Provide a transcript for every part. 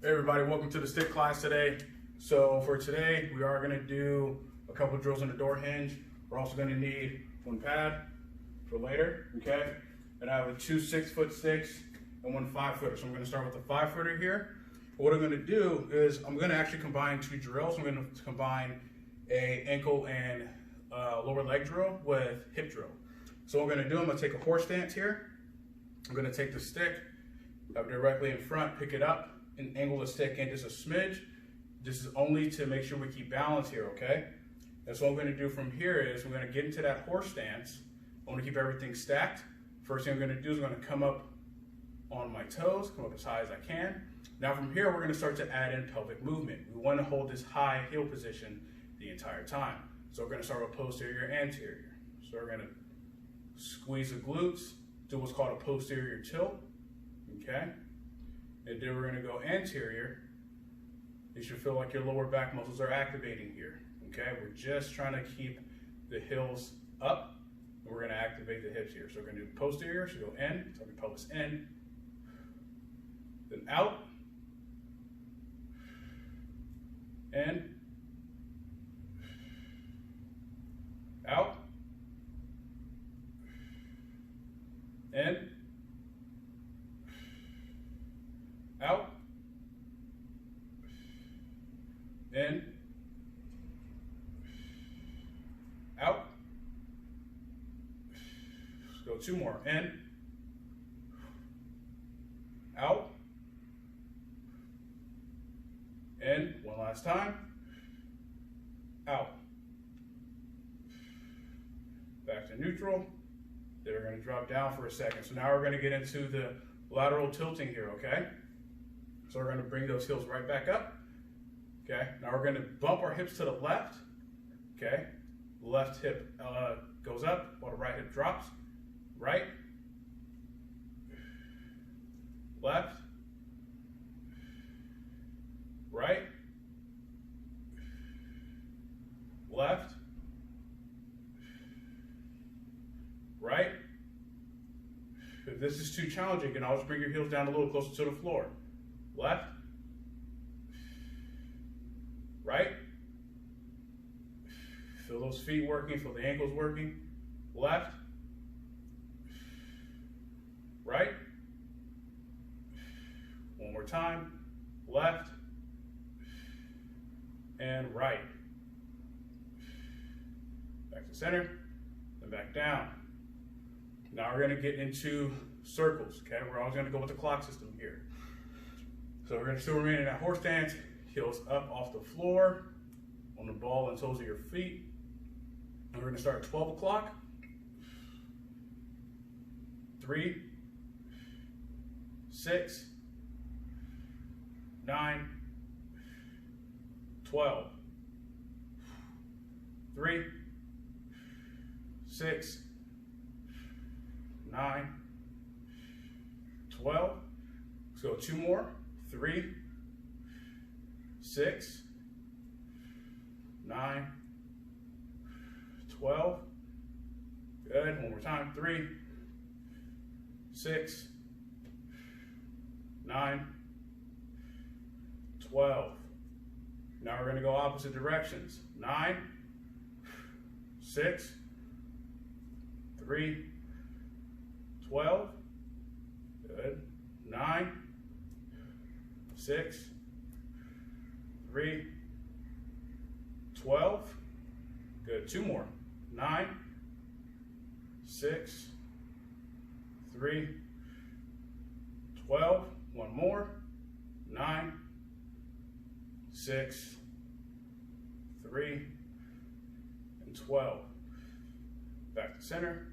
Hey everybody, welcome to the stick class today. So for today, we are going to do a couple of drills on the door hinge. We're also going to need one pad for later, okay? And I have two 6-foot sticks and one 5-footer. So I'm going to start with the 5-footer here. But what I'm going to do is I'm going to actually combine two drills. I'm going to combine a ankle and lower leg drill with hip drill. So what I'm going to do, I'm going to take a horse stance here. I'm going to take the stick, have it directly in front, pick it up, and angle the stick in just a smidge. This is only to make sure we keep balance here, okay? And so what I'm going to do from here is we're going to get into that horse stance. I want to keep everything stacked. First thing I'm going to do is I'm going to come up on my toes, come up as high as I can. Now from here, we're going to start to add in pelvic movement. We want to hold this high heel position the entire time. So we're going to start with posterior, anterior. So we're going to squeeze the glutes, do what's called a posterior tilt, okay? And then we're going to go anterior. You should feel like your lower back muscles are activating here, okay? We're just trying to keep the heels up, and we're going to activate the hips here. So we're going to do posterior, so go in, so we pelvis in, then out, in, out, in, out, in, out. Let's go two more. In, out, in. One last time. Out. Back to neutral. Then we're going to drop down for a second. So now we're going to get into the lateral tilting here, okay? So we're going to bring those heels right back up. Okay, now we're going to bump our hips to the left. Okay, left hip goes up while the right hip drops. Right, left, right, left, right. If this is too challenging, you can always bring your heels down a little closer to the floor. Left, right, feel those feet working, feel the ankles working. Left, right, one more time. Left and right. Back to center, then back down. Now we're going to get into circles, okay? We're always going to go with the clock system here. So we're going to still remain in that horse stance, heels up off the floor, on the ball and toes of your feet. And we're going to start at 12 o'clock. 3, 6, 9, 12. 3, 6, 9, 12. Let's go two more. 3, 6, 9, 12. Good. One more time. 3, 6, 9, 12. Now we're going to go opposite directions. 9, 6, 3, 12. Good. 9, 6, 3, 12. Good. Two more. 9, 6, 3, 12. One more. 9, 6, 3, and 12. Back to center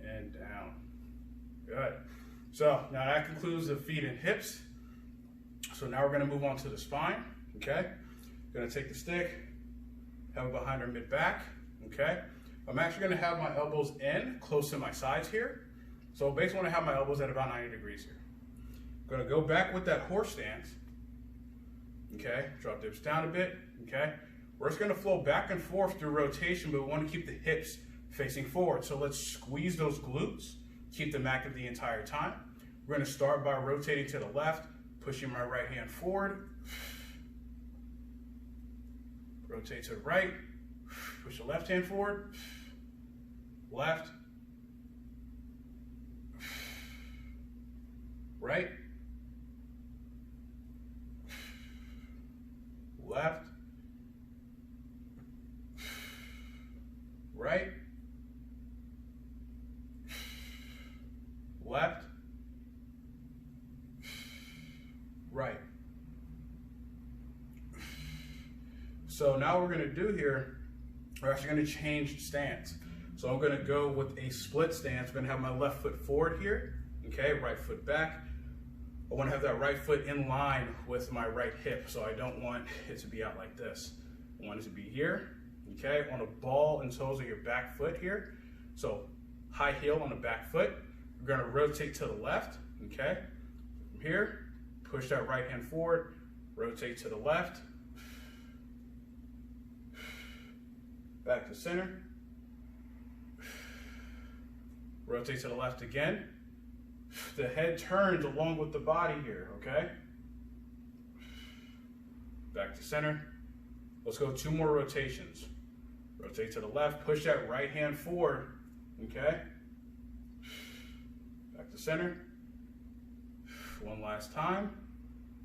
and down. Good. So now that concludes the feet and hips. So now we're going to move on to the spine. Okay. Going to take the stick, have it behind our mid back. Okay. I'm actually going to have my elbows in close to my sides here. So basically I want to have my elbows at about 90 degrees here. I'm going to go back with that horse stance. Okay. Drop the hips down a bit. Okay. We're just going to flow back and forth through rotation, but we want to keep the hips facing forward. So let's squeeze those glutes, keep them active the entire time. We're going to start by rotating to the left, pushing my right hand forward, rotate to the right, push the left hand forward, left, right, left, right, left, right. So now what we're going to do here, we're actually going to change stance. So I'm going to go with a split stance. I'm going to have my left foot forward here, okay, right foot back. I want to have that right foot in line with my right hip, so I don't want it to be out like this. I want it to be here, okay, on the ball and toes of your back foot here. So high heel on the back foot. We're going to rotate to the left, okay. From here, push that right hand forward, rotate to the left, back to center, rotate to the left again. The head turns along with the body here, okay? Back to center. Let's go 2 more rotations. Rotate to the left, push that right hand forward, okay? Back to center. One last time.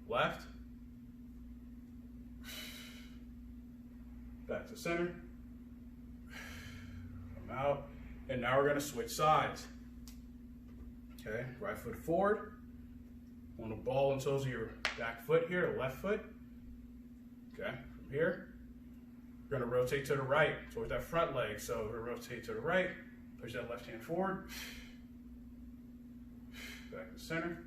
Left. Back to center. Come out. And now we're going to switch sides. Okay, right foot forward. On the ball and toes of your back foot here, the left foot. Okay, from here, we're going to rotate to the right towards that front leg. So we're going to rotate to the right, push that left hand forward, back to center,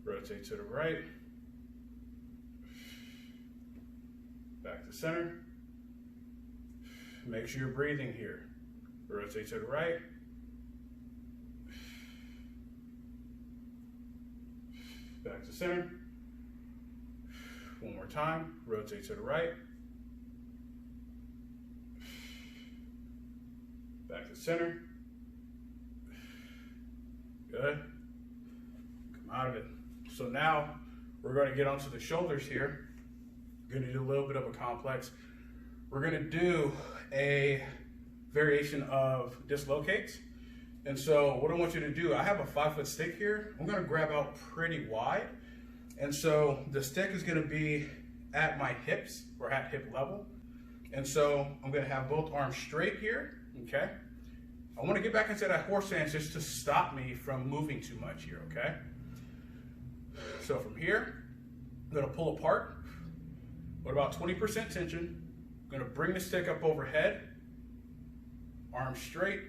rotate to the right, back to center. Make sure you're breathing here. Rotate to the right, back to center. One more time, rotate to the right, back to center. Good. Come out of it. So now we're going to get onto the shoulders here. We're going to do a little bit of a complex. We're going to do a variation of dislocates. And so what I want you to do, I have a 5-foot stick here. I'm going to grab out pretty wide. And so the stick is going to be at my hips, or at hip level. And so I'm going to have both arms straight here, okay? I want to get back into that horse stance just to stop me from moving too much here, okay? So from here, I'm going to pull apart with about 20% tension. I'm going to bring the stick up overhead, arms straight.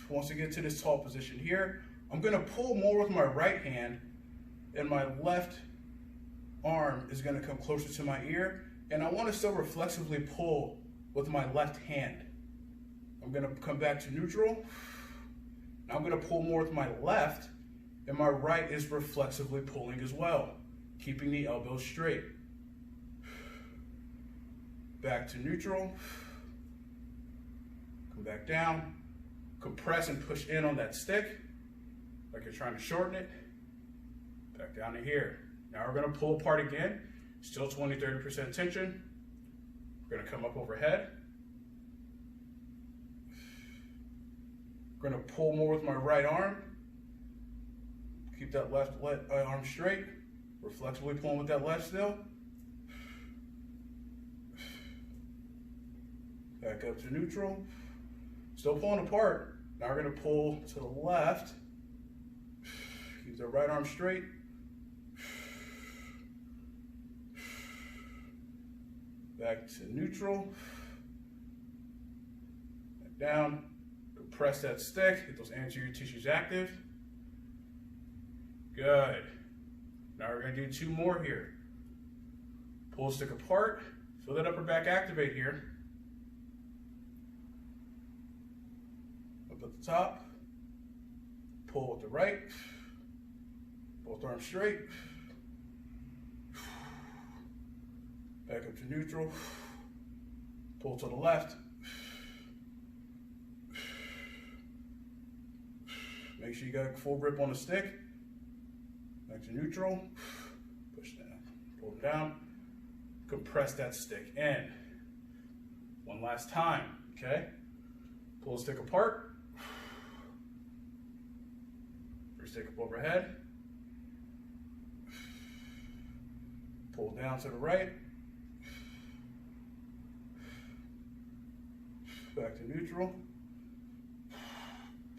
Once I get to this tall position here, I'm going to pull more with my right hand, and my left arm is going to come closer to my ear, and I want to still reflexively pull with my left hand. I'm going to come back to neutral. Now I'm going to pull more with my left, and my right is reflexively pulling as well, keeping the elbows straight. Back to neutral. Come back down. Compress and push in on that stick, like you're trying to shorten it. Back down to here. Now we're going to pull apart again. Still 20-30% tension. We're going to come up overhead. We're going to pull more with my right arm. Keep that left arm straight. We're flexibly pulling with that left still. Back up to neutral. Still pulling apart. Now we're going to pull to the left. Keep the right arm straight. Back to neutral. Back down. Compress that stick. Get those anterior tissues active. Good. Now we're going to do 2 more here. Pull the stick apart. Feel that upper back activate here. Up at the top. Pull with the right. Both arms straight. Back up to neutral. Pull to the left. Make sure you got full grip on the stick. Back to neutral. Push down. Pull them down. Compress that stick in. One last time, okay? Pull the stick apart. Bring stick up overhead. Pull down to the right. Back to neutral.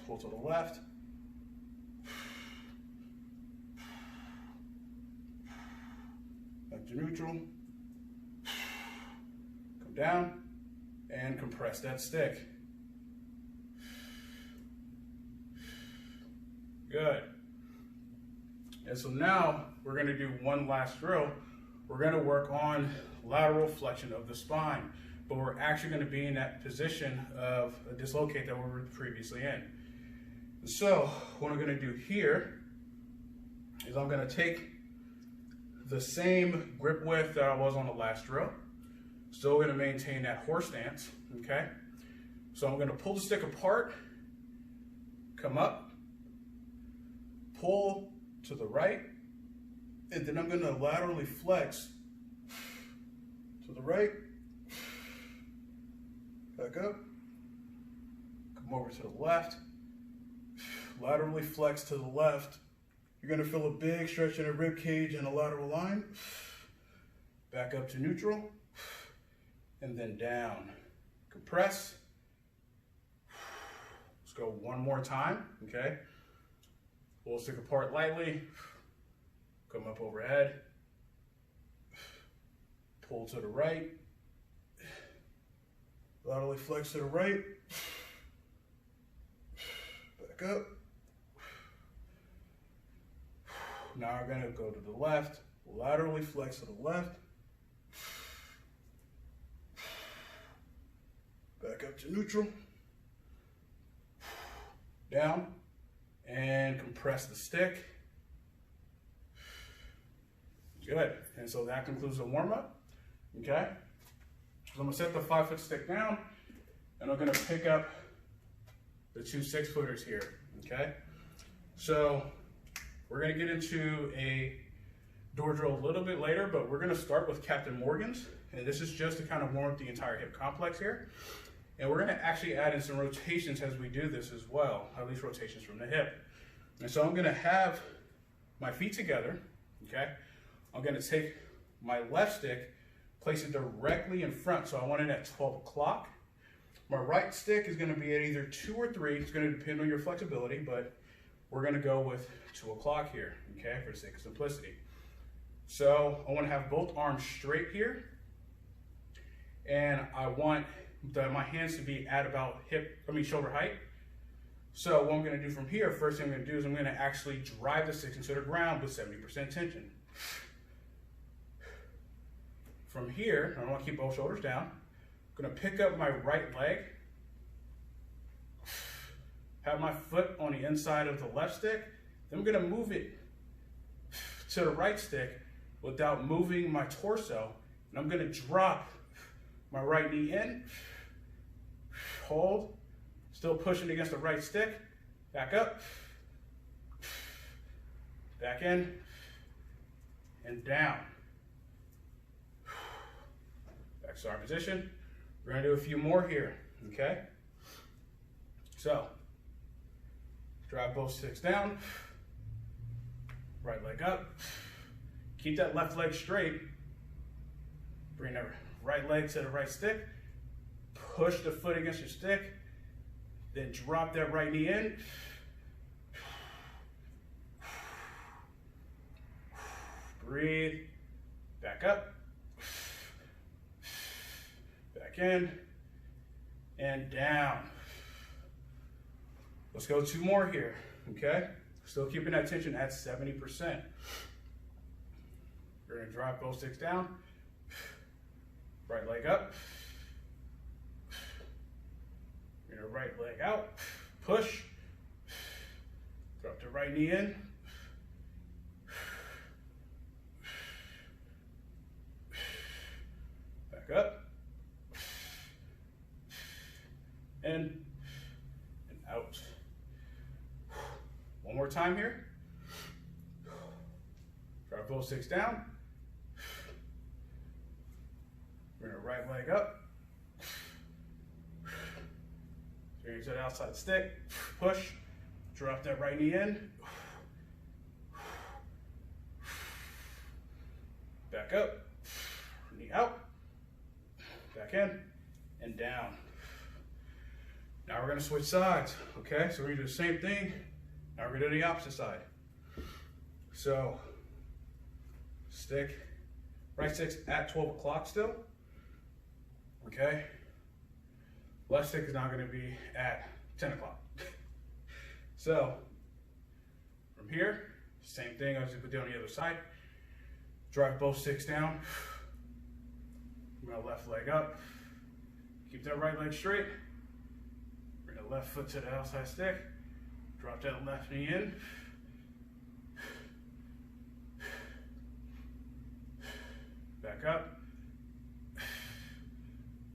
Pull to the left. Back to neutral. Come down and compress that stick. Good. And so now we're going to do one last drill. We're going to work on lateral flexion of the spine, but we're actually going to be in that position of a dislocate that we were previously in. So what I'm going to do here is I'm going to take the same grip width that I was on the last drill. Still going to maintain that horse stance, okay? So I'm going to pull the stick apart, come up, pull to the right, and then I'm going to laterally flex to the right, back up, come over to the left, laterally flex to the left. You're going to feel a big stretch in the rib cage and a lateral line. Back up to neutral, and then down. Compress. Let's go one more time, okay? Pull the stick apart lightly. Come up overhead. Pull to the right. Laterally flex to the right. Back up. Now we're going to go to the left, laterally flex to the left, back up to neutral, down, and compress the stick. Good. And so that concludes the warm-up. Okay? So I'm going to set the 5-foot stick down, and I'm going to pick up the 2 6-footers here. Okay? So we're going to get into a door drill a little bit later, but we're going to start with Captain Morgan's. And this is just to kind of warm up the entire hip complex here. And we're going to actually add in some rotations as we do this as well, at least rotations from the hip. And so I'm going to have my feet together, okay? I'm going to take my left stick, place it directly in front. So I want it at 12 o'clock. My right stick is going to be at either 2 or 3. It's going to depend on your flexibility, but we're going to go with 2 o'clock here, okay, for the sake of simplicity. So I want to have both arms straight here, and I want my hands to be at about shoulder height. So what I'm going to do from here, first thing I'm going to do is I'm going to actually drive the sticks into the ground with 70% tension. From here, I want to keep both shoulders down. I'm going to pick up my right leg, have my foot on the inside of the left stick, then I'm going to move it to the right stick without moving my torso, and I'm going to drop my right knee in, hold, still pushing against the right stick, back up, back in, and down. Back to our position. We're going to do a few more here, okay? So, drive both sticks down, right leg up, keep that left leg straight, bring the right leg to the right stick, push the foot against your stick, then drop that right knee in, breathe, back up, back in, and down. Let's go 2 more here, okay? Still keeping that tension at 70%. We're gonna drop both sticks down, right leg up, bring the right leg out, push, drop the right knee in, back up, and out. time here. Drop both sticks down. Bring the right leg up. Bring it to the outside stick. Push. Drop that right knee in. Back up. Knee out. Back in. And down. Now we're going to switch sides. Okay, so we're going to do the same thing. Now we're going to do the opposite side. So, stick. Right stick's at 12 o'clock still. Okay. Left stick is now going to be at 10 o'clock. So, from here, same thing as we do on the other side. Drive both sticks down. Bring the left leg up. Keep that right leg straight. Bring the left foot to the outside stick. Drop that left knee in. Back up.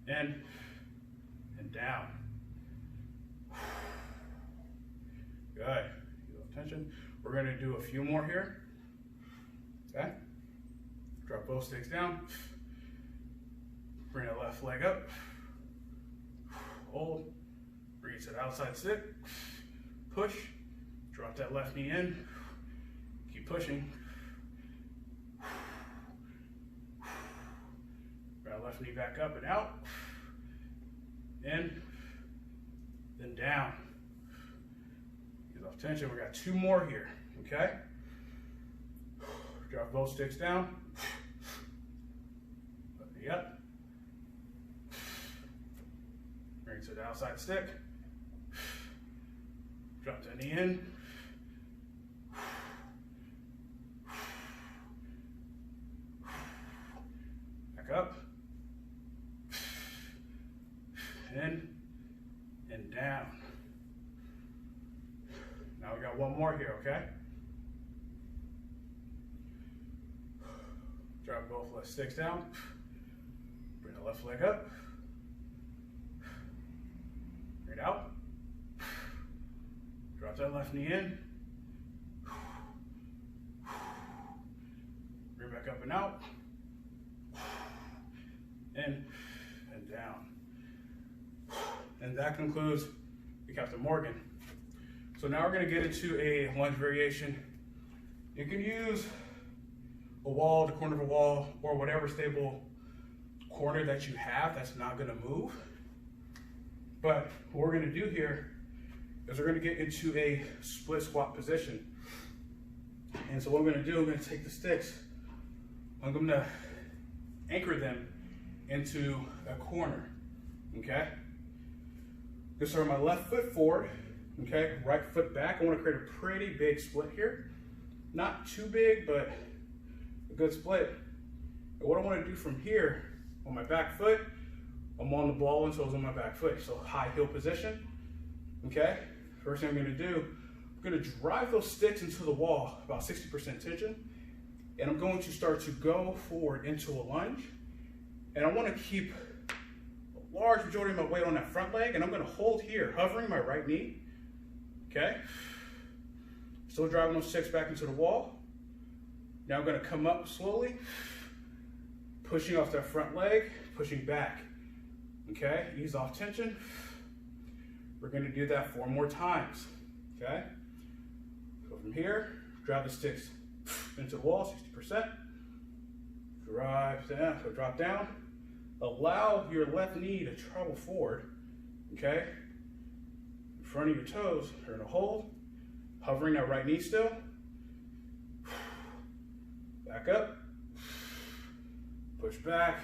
In. And down. Good. Attention. We're going to do a few more here. Okay. Drop both sticks down. Bring the left leg up. Hold. Bring it to the outside stick. Push. Drop that left knee in. Keep pushing. Bring that left knee back up and out. In. Then down. Ease off tension. We got two more here. Okay. Drop both sticks down. Left knee up. Bring it to the outside stick. Drop that knee in. Back up. In and down. Now we got one more here, okay? Drop both left sticks down. Bring the left leg up. Bring it out. Drop that left knee in. Bring it back up and out. In and down. And that concludes the Captain Morgan. So now we're going to get into a lunge variation. You can use a wall, the corner of a wall, or whatever stable corner that you have that's not going to move. But what we're going to do here is we're going to get into a split squat position. And so what I'm going to do, I'm going to take the sticks, I'm going to anchor them into a corner, okay? I'm going to start my left foot forward, okay? Right foot back. I want to create a pretty big split here. Not too big, but a good split. And what I want to do from here, on my back foot, I'm on the ball and so it's on my back foot. So high heel position, okay? First thing I'm going to do, I'm going to drive those sticks into the wall, about 60% tension. And I'm going to start to go forward into a lunge. And I want to keep a large majority of my weight on that front leg, and I'm going to hold here, hovering my right knee, okay? Still driving those sticks back into the wall. Now I'm going to come up slowly, pushing off that front leg, pushing back, okay? Ease off tension. We're going to do that 4 more times, okay? So from here, drive the sticks into the wall, 60%. Drive down, so drop down. Allow your left knee to travel forward, okay? In front of your toes, you're gonna hold, hovering that right knee still. Back up, push back,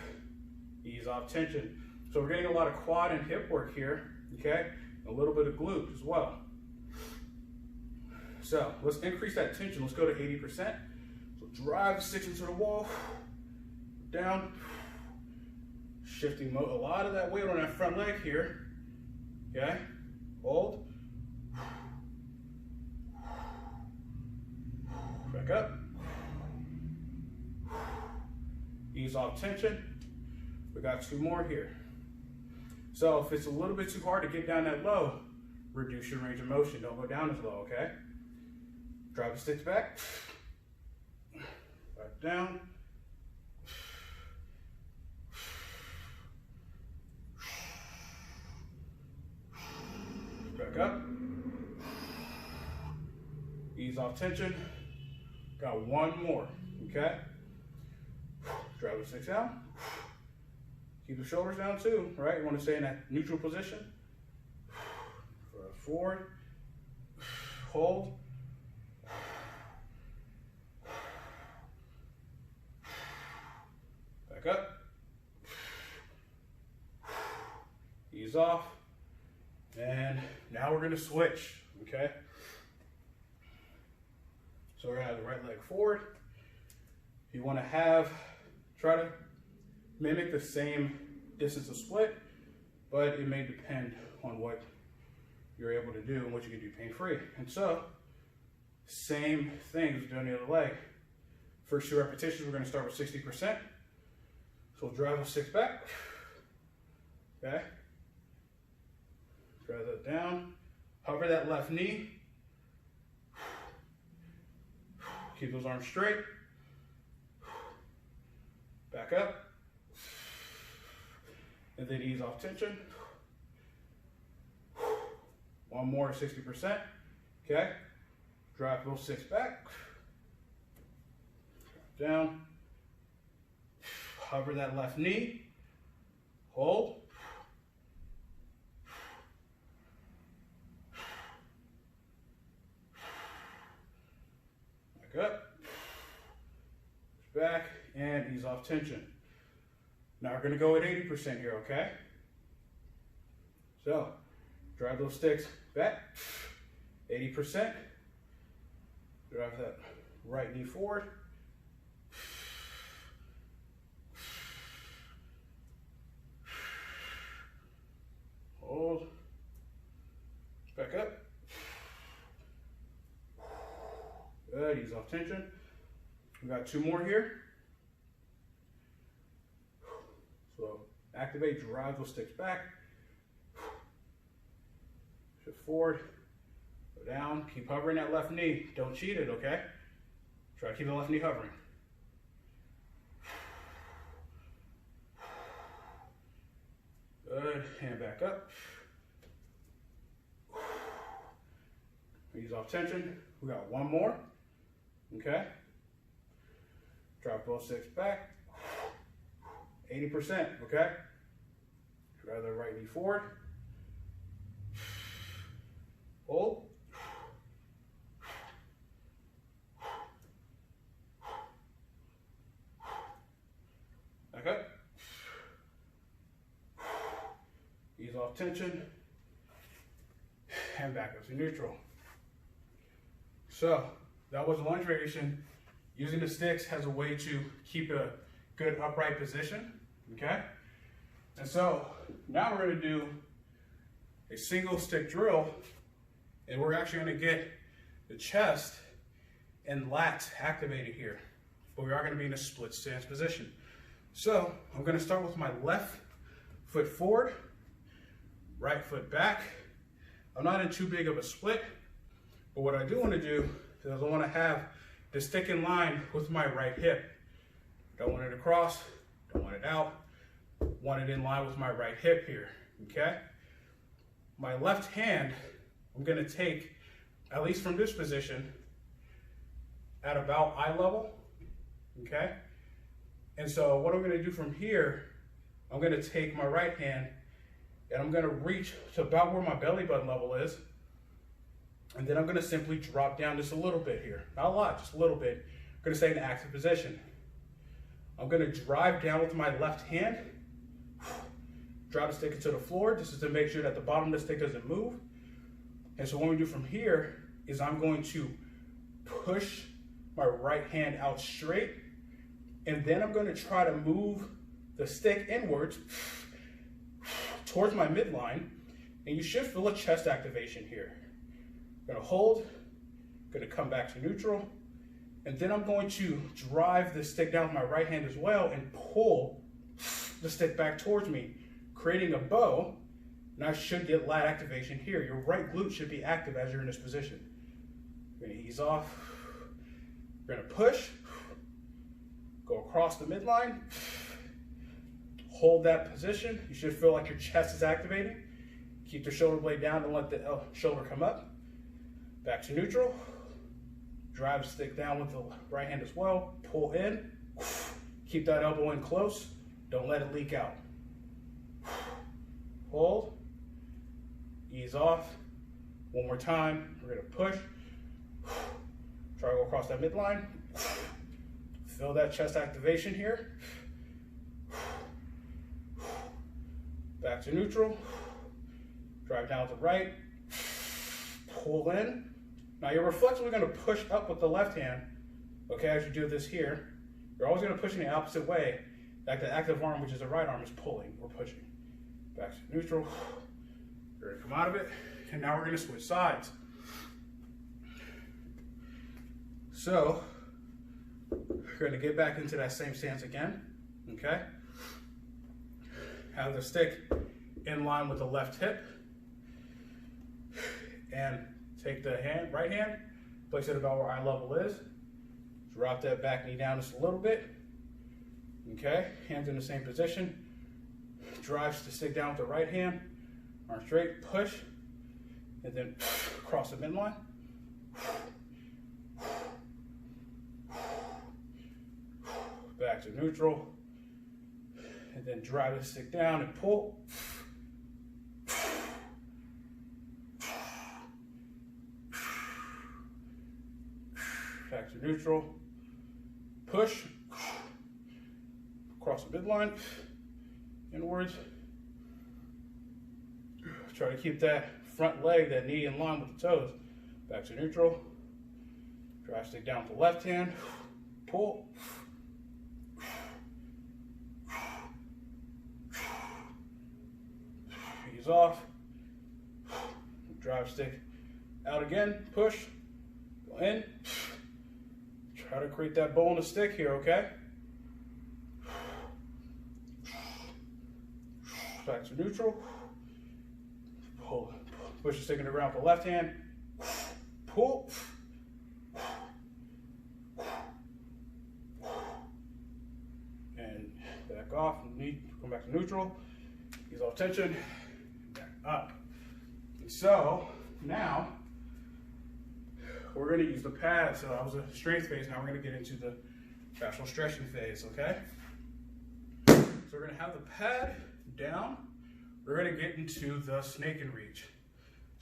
ease off tension. So we're getting a lot of quad and hip work here, okay? A little bit of glute as well. So let's increase that tension. Let's go to 80%. So drive the sticks into the wall, down, shifting a lot of that weight on that front leg here, okay? Hold. Back up. Ease off tension. We got 2 more here. So if it's a little bit too hard to get down that low, reduce your range of motion. Don't go down as low, okay? Drive the sticks back. Back down. Back up. Ease off tension. Got one more, okay? Drive the sticks down. Keep the shoulders down too, right? You want to stay in that neutral position. Forward. Hold. Back up. Ease off. And now we're going to switch, okay? So we're going to have the right leg forward. You want to try to mimic the same distance of split, but it may depend on what you're able to do and what you can do pain-free. And so, same thing as doing the other leg. First 2 repetitions, we're going to start with 60%. So we'll drive the sticks back, okay? Drive that down, hover that left knee, keep those arms straight, back up, and then ease off tension. One more 60%, okay? Drive those sticks back, down, hover that left knee, hold, back up, back, and ease off tension. Now we're going to go at 80% here, okay? So, drive those sticks back, 80%. Drive that right knee forward. Hold. Back up. Good, ease off tension. We got 2 more here. So activate, drive those sticks back. Shift forward, go down, keep hovering that left knee. Don't cheat it, okay? Try to keep the left knee hovering. Good, hand back up. Ease off tension. We got 1 more, okay? Drop both sticks back. 80%, okay? Drive the right knee forward. Hold. Back up. Ease off tension. And back up to neutral. So, that was a lunge variation using the sticks as a way to keep a good upright position, okay? And so, now we're gonna do a single stick drill, and we're actually gonna get the chest and lats activated here, but we are gonna be in a split stance position. So, I'm gonna start with my left foot forward, right foot back. I'm not in too big of a split, but what I do wanna do is I wanna have the stick in line with my right hip. Don't want it across, don't want it out, want it in line with my right hip here, okay? My left hand, I'm gonna take, at least from this position, at about eye level, okay? And so what I'm gonna do from here, I'm gonna take my right hand and I'm gonna reach to about where my belly button level is, and then I'm gonna simply drop down just a little bit here. Not a lot, just a little bit. I'm gonna stay in an active position. I'm gonna drive down with my left hand, drive the stick into the floor. This is to make sure that the bottom of the stick doesn't move. And so what we do from here is I'm going to push my right hand out straight, and then I'm gonna try to move the stick inwards towards my midline, and you should feel a chest activation here. I'm gonna hold, gonna come back to neutral, and then I'm going to drive the stick down with my right hand as well and pull the stick back towards me, creating a bow, and I should get lat activation here. Your right glute should be active as you're in this position. We're gonna ease off. We're gonna push, go across the midline, hold that position. You should feel like your chest is activating. Keep the shoulder blade down, don't let the shoulder come up. Back to neutral. Drive the stick down with the right hand as well. Pull in. Keep that elbow in close. Don't let it leak out. Hold. Ease off. One more time. We're going to push. Try to go across that midline. Feel that chest activation here. Back to neutral. Drive down to the right. Pull in. Now you're reflexively going to push up with the left hand. Okay, as you do this here. You're always going to push in the opposite way. Like the active arm, which is the right arm, is pulling or pushing. Back to neutral. We're going to come out of it. And now we're going to switch sides. So, we're going to get back into that same stance again. Okay? Have the stick in line with the left hip. And take the right hand, place it about where eye level is. Drop that back knee down just a little bit. Okay, hands in the same position. Drives the stick down with the right hand. Arm straight, push, and then cross the midline. Back to neutral. And then drive the stick down and pull. Back to neutral. Push. Cross the midline. Inwards. Try to keep that front leg, that knee in line with the toes. Back to neutral. Drive stick down with the left hand. Pull. Ease off. Drive stick out again. Push. Go in. Try to create that bow on the stick here, okay? Back to neutral. Pull. Push the stick in the ground with the left hand. Pull. And back off. Come back to neutral. Ease off tension. Back up. And so now we're going to use the pad. So that was a strength phase. Now we're going to get into the fascial stretching phase, okay? So we're going to have the pad down. We're going to get into the snake and reach.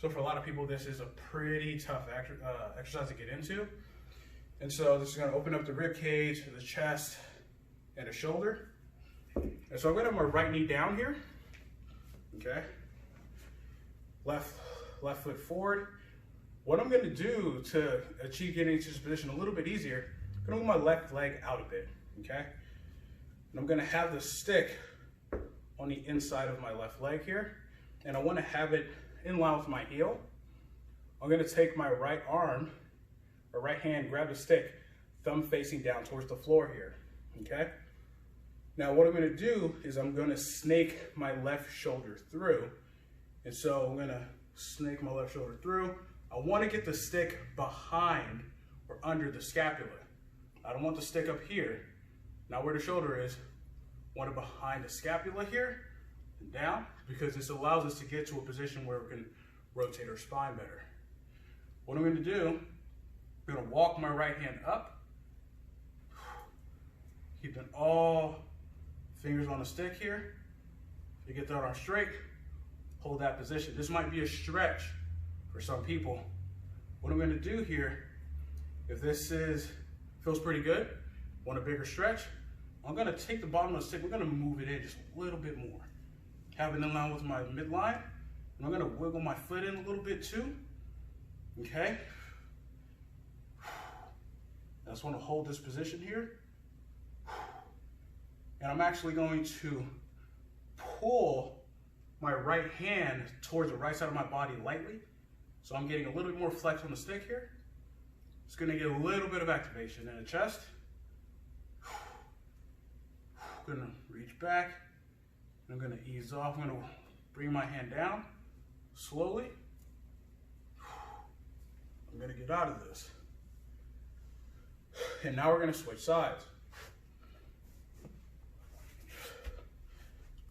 So for a lot of people, this is a pretty tough exercise to get into. And so this is going to open up the rib cage, the chest, and the shoulder. And so I'm going to have my right knee down here. Okay. Left foot forward. What I'm going to do to achieve getting into this position a little bit easier, I'm going to move my left leg out a bit, okay? And I'm going to have the stick on the inside of my left leg here, and I want to have it in line with my heel. I'm going to take my right arm, or right hand, grab the stick, thumb facing down towards the floor here, okay? Now what I'm going to do is I'm going to snake my left shoulder through, and so I'm going to snake my left shoulder through. I want to get the stick behind or under the scapula. I don't want the stick up here, not where the shoulder is. I want it behind the scapula here and down, because this allows us to get to a position where we can rotate our spine better. What I'm going to do, I'm going to walk my right hand up, keeping all fingers on the stick here. You get that arm straight, hold that position. This might be a stretch for some people. What I'm going to do here, if this feels pretty good, want a bigger stretch, I'm going to take the bottom of the stick, we're going to move it in just a little bit more. Have it in line with my midline, and I'm going to wiggle my foot in a little bit too, okay? I just want to hold this position here. And I'm actually going to pull my right hand towards the right side of my body lightly. So I'm getting a little bit more flex on the stick here. It's going to get a little bit of activation in the chest. I'm going to reach back. I'm going to ease off. I'm going to bring my hand down slowly. I'm gonna get out of this. And now we're gonna switch sides.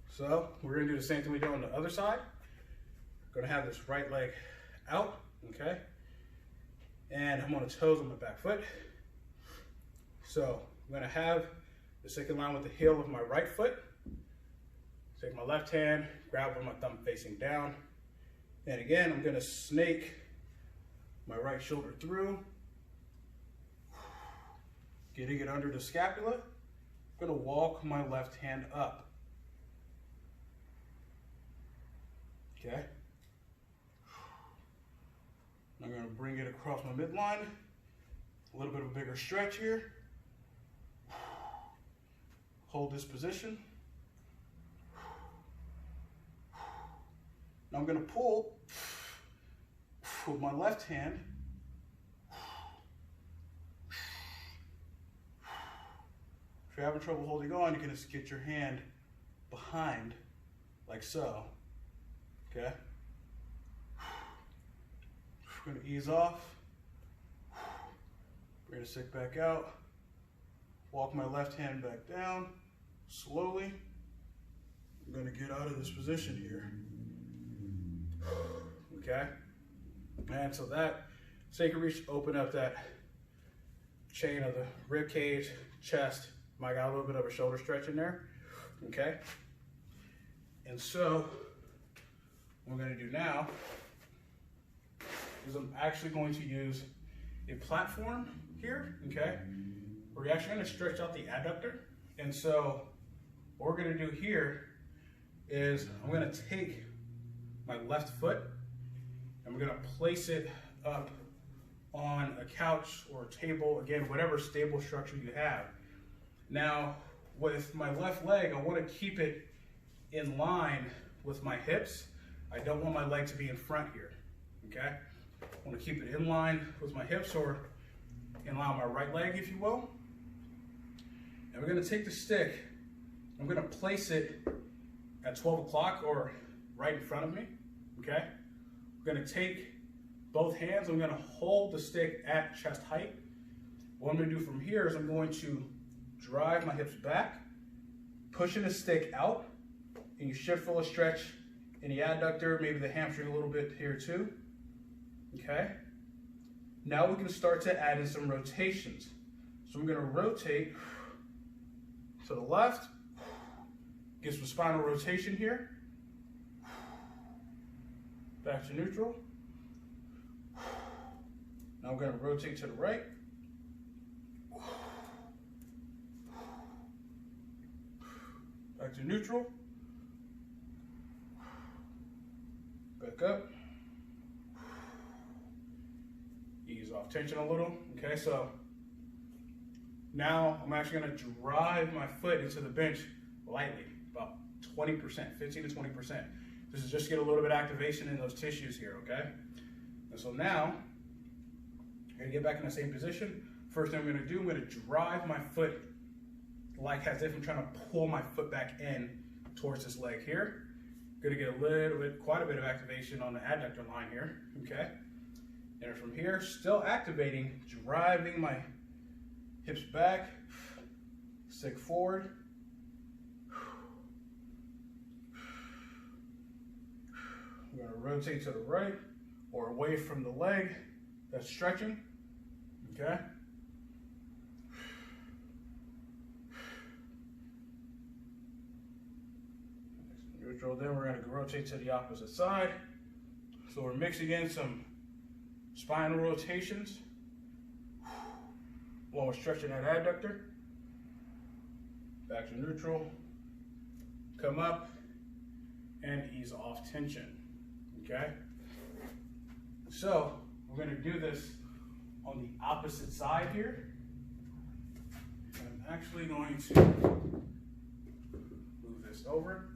So we're gonna do the same thing we did on the other side. We're gonna have this right leg out, okay? And I'm on the toes on my back foot. So I'm gonna have the second line with the heel of my right foot. Take my left hand, grab with my thumb facing down. And again, I'm gonna snake my right shoulder through, getting it under the scapula. I'm gonna walk my left hand up. Okay. I'm gonna bring it across my midline. A little bit of a bigger stretch here. Hold this position. Now I'm gonna pull with my left hand. If you're having trouble holding on, you can just get your hand behind, like so. Okay? We're gonna ease off. Bring the stick back out. Walk my left hand back down, slowly. I'm gonna get out of this position here. Okay? And so that, so you can reach, open up that chain of the rib cage, chest. Might got a little bit of a shoulder stretch in there. Okay? And so, what we're gonna do now is I'm actually going to use a platform here, okay? We're actually gonna stretch out the adductor. And so what we're gonna do here is I'm gonna take my left foot and we're gonna place it up on a couch or a table, again, whatever stable structure you have. Now, with my left leg, I wanna keep it in line with my hips. I don't want my leg to be in front here, okay? I wanna keep it in line with my hips, or in line with my right leg, if you will. And we're gonna take the stick, I'm gonna place it at 12 o'clock or right in front of me, okay? We're gonna take both hands, I'm gonna hold the stick at chest height. What I'm gonna do from here is I'm going to drive my hips back, pushing the stick out, and you should feel a stretch in the adductor, maybe the hamstring a little bit here too, okay? Now we can start to add in some rotations. So I'm gonna rotate to the left, get some spinal rotation here, back to neutral. Now I'm gonna rotate to the right. Back to neutral. Back up. Ease off tension a little. Okay, so now I'm actually gonna drive my foot into the bench lightly, about 20%, 15 to 20%. This is just to get a little bit of activation in those tissues here, okay? And so now, I'm gonna get back in the same position. First thing I'm gonna do, I'm gonna drive my foot like as if I'm trying to pull my foot back in towards this leg here. Gonna get a little bit, quite a bit of activation on the adductor line here, okay? And from here, still activating, driving my hips back, stick forward. I'm gonna rotate to the right or away from the leg that's stretching, okay? Neutral, then we're gonna rotate to the opposite side. So we're mixing in some spinal rotations while we're stretching that adductor. Back to neutral, come up and ease off tension, okay? So we're gonna do this on the opposite side here. I'm actually going to move this over.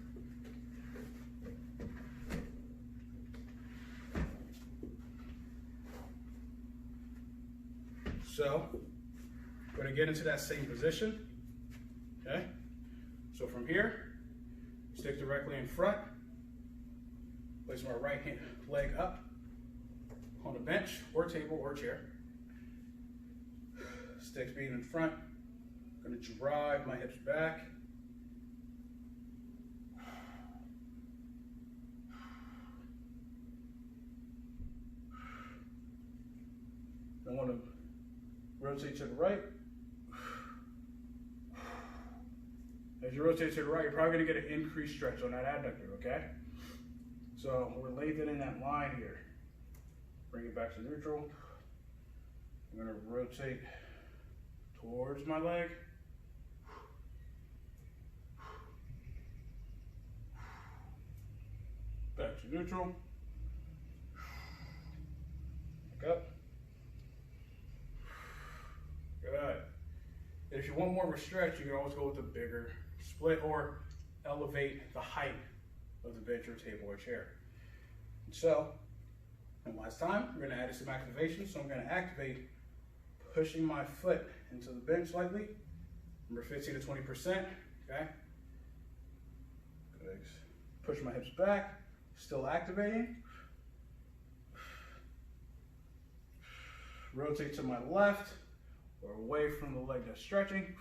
So, we're going to get into that same position, okay? So from here, stick directly in front, place my right hand leg up on a bench or table or chair. Sticks being in front. I'm going to drive my hips back. I want to rotate to the right. As you rotate to the right, you're probably going to get an increased stretch on that adductor, okay? So we're lengthening that line here. Bring it back to neutral. I'm going to rotate towards my leg. Back to neutral. Back up. Good. And if you want more of a stretch, you can always go with a bigger split or elevate the height of the bench or table or chair. And so, and last time, we're going to add some activation. So I'm going to activate pushing my foot into the bench slightly. Remember 15 to 20%, okay? Good. Push my hips back, still activating. Rotate to my left or away from the leg that's stretching.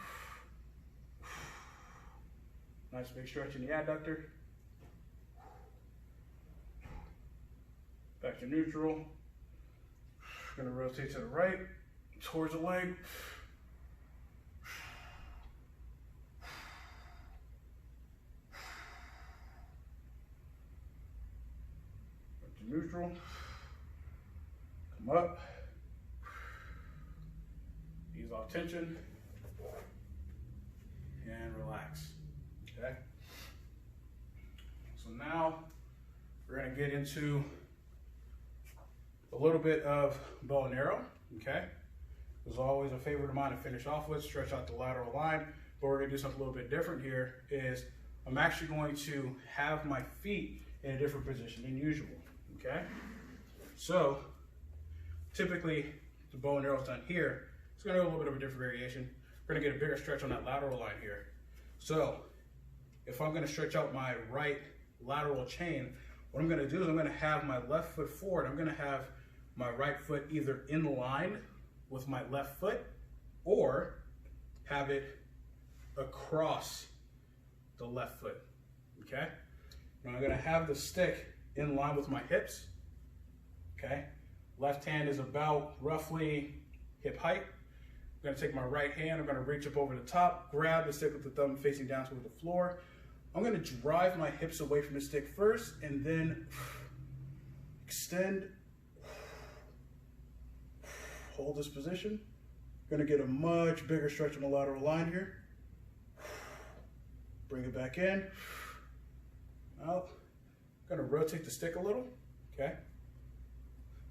Nice big stretch in the adductor. Back to neutral. Gonna rotate to the right, towards the leg. Back to neutral. Come up. Ease off tension. And relax. Okay. So now we're gonna get into a little bit of bow and arrow, okay? It's always a favorite of mine to finish off with, stretch out the lateral line, but we're gonna do something a little bit different here is I'm actually going to have my feet in a different position than usual, okay? So typically the bow and arrow is done here. It's gonna go a little bit of a different variation. We're gonna get a bigger stretch on that lateral line here. So if I'm gonna stretch out my right lateral chain, what I'm gonna do is I'm gonna have my left foot forward. I'm gonna have my right foot either in line with my left foot or have it across the left foot, okay? Now I'm gonna have the stick in line with my hips, okay? Left hand is about roughly hip height. I'm gonna take my right hand, I'm gonna reach up over the top, grab the stick with the thumb facing down toward the floor. I'm gonna drive my hips away from the stick first and then extend. Hold this position. Gonna get a much bigger stretch on the lateral line here. Bring it back in. Out. Gonna rotate the stick a little, okay?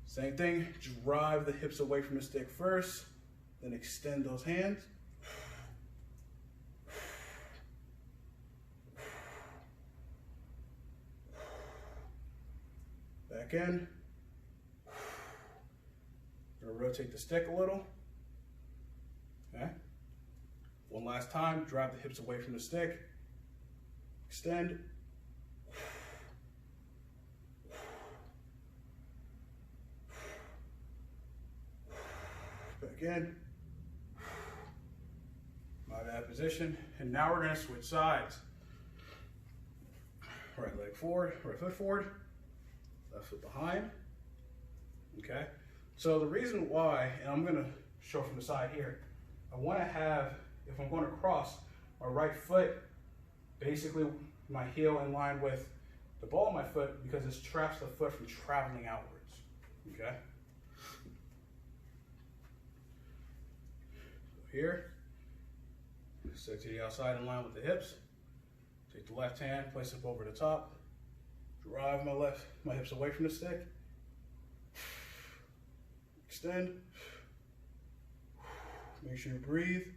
Same thing, drive the hips away from the stick first, then extend those hands. Back in. Gonna rotate the stick a little. Okay. One last time, drive the hips away from the stick. Extend. Back in. My bad position. And now we're gonna switch sides. Right leg forward, right foot forward, left foot behind. Okay. So the reason why, and I'm gonna show from the side here, I wanna have, if I'm gonna cross, my right foot, basically my heel in line with the ball of my foot because this traps the foot from traveling outwards, okay? So here, stick to the outside in line with the hips. Take the left hand, place it over the top, drive my hips away from the stick. Extend. Make sure you breathe.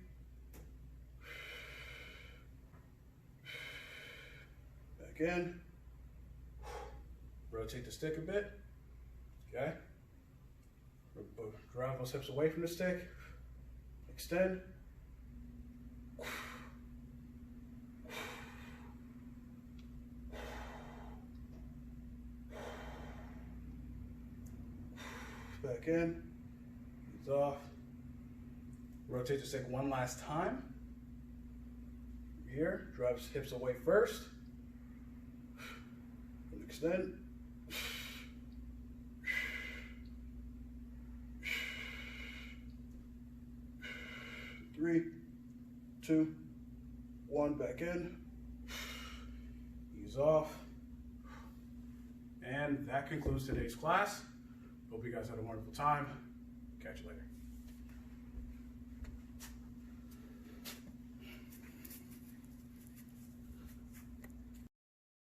Back in. Rotate the stick a bit. Okay. Drive those hips away from the stick. Extend. back in, ease off. Rotate the stick one last time. Here, drives hips away first. And extend. 3, 2, 1, back in. Ease off. And that concludes today's class. Hope you guys had a wonderful time. Catch you later.